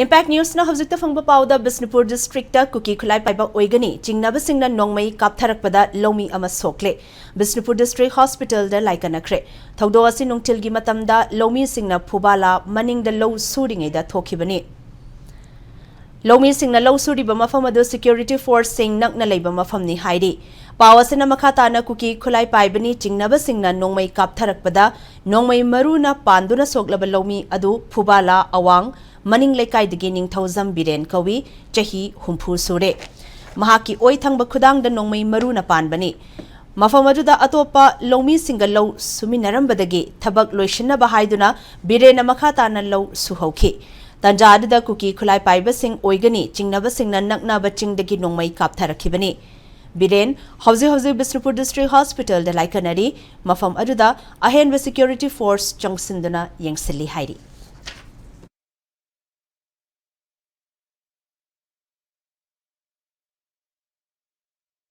Impact News na hawjikta phangba pawda Bisnupur district ta Kuki Khulai Paiba Oigani Chingnaba Singna Nongmei Kaptharakpada Loumee ama Sokle Bisnupur district hospital da laikanakre thawdo asi nungtilgi matamda Loumee Singna phubala maning da low suringai da thokibani Loumee Singna low suriba mafam adu security force sing nakna leiba mafam ni hairi Pawasina makhatana Kuki Khulai Paibani Chingnaba Singna Nongmei Kaptharakpada Nongmei maruna panduna soklaba Loumee adu phubala awang Maning Lekai the Ginning Thousand Biren Kawi, Chahi, Humpur Sure. Mahaki Oithang Bakudang the Nongmei Maruna Panbani. Mafamaduda Atopa, Loumee Singalo, Suminaram Badagi, Tabak Loishina Bahaiduna, Birena Makatana Low Suhoki. Tanjada the Kuki Khulai Paiba Sing Oigani, Chingnaba Singna Nakna Baching the Ginongmei Kaptharakibani. Biren, Hausi Bisnupur District Hospital, the Laikanari, Mafam Aduda, Ahen Security Force, Chongsinduna, Yangsili Hairi.